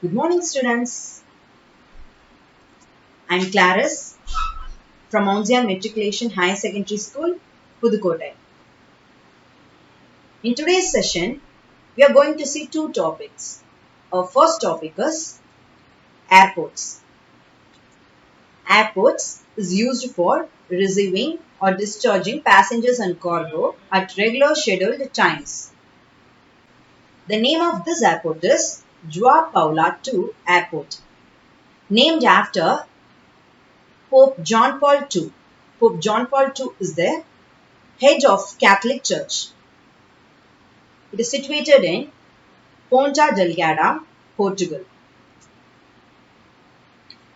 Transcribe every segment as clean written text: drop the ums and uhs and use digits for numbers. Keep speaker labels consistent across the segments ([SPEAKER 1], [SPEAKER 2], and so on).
[SPEAKER 1] Good morning, students. I'm Claris from Mount Zion Matriculation Higher Secondary School, Pudukkottai. In today's session, we are going to see two topics. Our first topic is airports. Airports is used for receiving or discharging passengers and cargo at regular scheduled times. The name of this airport is João Paula II Airport, named after Pope John Paul II. Pope John Paul II is the head of Catholic Church. It is situated in Ponta Delgada, Portugal.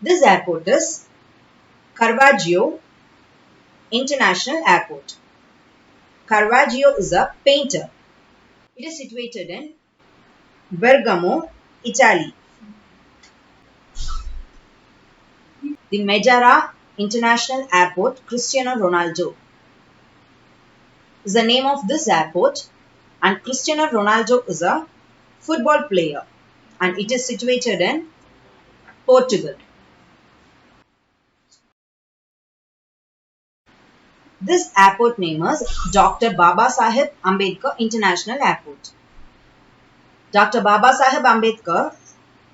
[SPEAKER 1] This airport is Caravaggio International Airport. Caravaggio is a painter. It is situated in Bergamo, Italy. The Megara International Airport, Cristiano Ronaldo, is the name of this airport, and Cristiano Ronaldo is a football player, and it is situated in Portugal. This airport name is Dr. Babasaheb Ambedkar International Airport. Dr. Babasaheb Ambedkar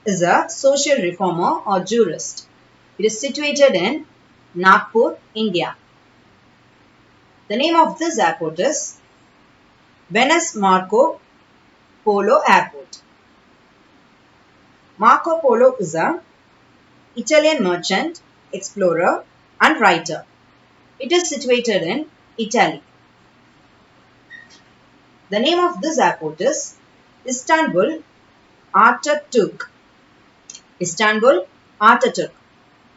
[SPEAKER 1] is a social reformer or jurist. It is situated in Nagpur, India. The name of this airport is Venice Marco Polo Airport. Marco Polo is an Italian merchant, explorer and writer. It is situated in Italy. The name of this airport is Istanbul Ataturk. Istanbul Ataturk.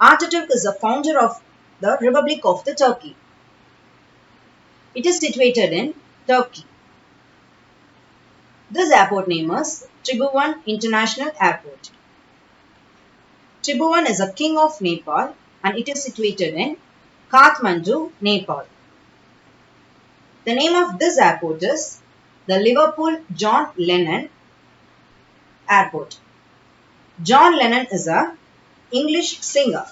[SPEAKER 1] Ataturk is the founder of the Republic of the Turkey. It is situated in Turkey. This airport name is Tribhuvan International Airport. Tribhuvan is a king of Nepal and it is situated in Kathmandu, Nepal. The name of this airport is the Liverpool John Lennon Airport. John Lennon is an English singer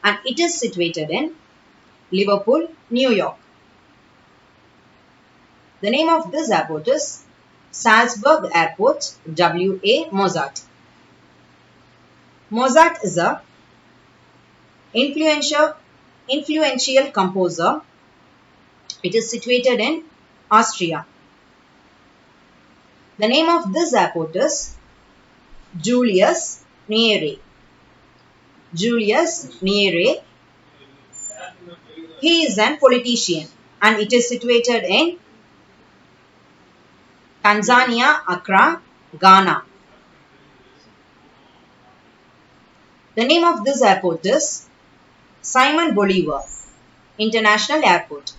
[SPEAKER 1] and it is situated in Liverpool, New York. The name of this airport is Salzburg Airport, W.A. Mozart. Mozart is a influential composer. It is situated in Austria. The name of this airport is Julius Nyerere. Julius Nyerere. He is a politician and it is situated in Tanzania, Accra, Ghana. The name of this airport is Simon Bolivar International Airport.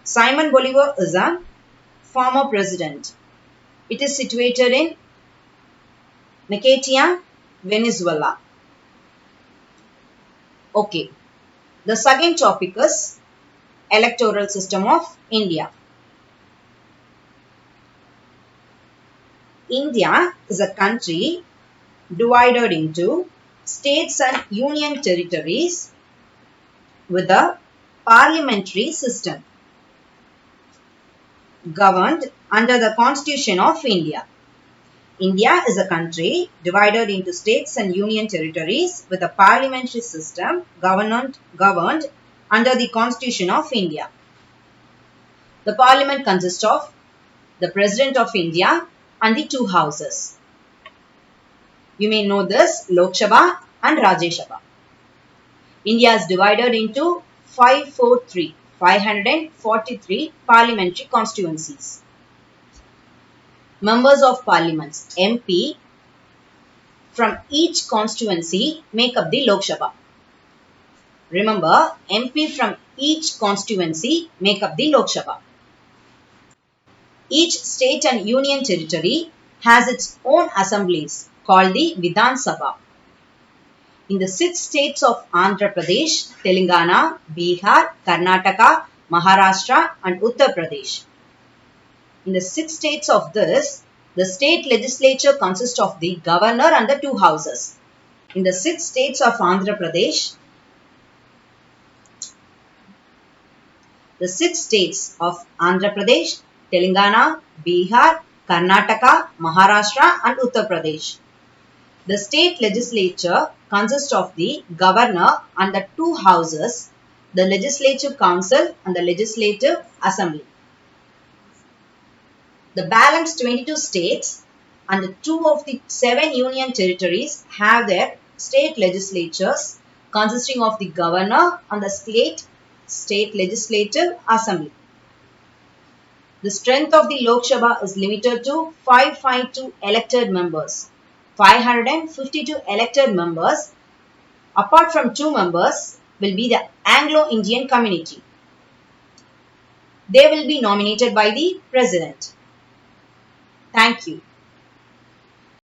[SPEAKER 1] Simon Bolivar is a former president. It is situated in Maiquetía, Venezuela. Okay. The second topic is electoral system of India. India is a country divided into states and union territories with a parliamentary system governed under the Constitution of India. India is a country divided into states and union territories with a parliamentary system governed under the Constitution of India. The parliament consists of the President of India and the two houses. You may know this, Lok Sabha and Rajya Sabha. India is divided into 543 parliamentary constituencies. Members of Parliament, MP, from each constituency make up the Lok Sabha. Remember, MP from each constituency make up the Lok Sabha. Each state and union territory has its own assemblies called the Vidhan Sabha. In the 6 states of Andhra Pradesh, Telangana, Bihar, Karnataka, Maharashtra and Uttar Pradesh. In the 6 states of this, The state legislature consists of the governor and the two houses. In the 6 states of Andhra Pradesh, Telangana, Bihar, Karnataka, Maharashtra and Uttar Pradesh. The state legislature consists of the governor and the two houses, the legislative council and the legislative assembly. The balance 22 states and the 2 of the 7 union territories have their state legislatures consisting of the governor and the state legislative assembly. The strength of the Lok Sabha is limited to 552 elected members. 552 elected members, apart from 2 members, will be the Anglo-Indian community. They will be nominated by the President. Thank you.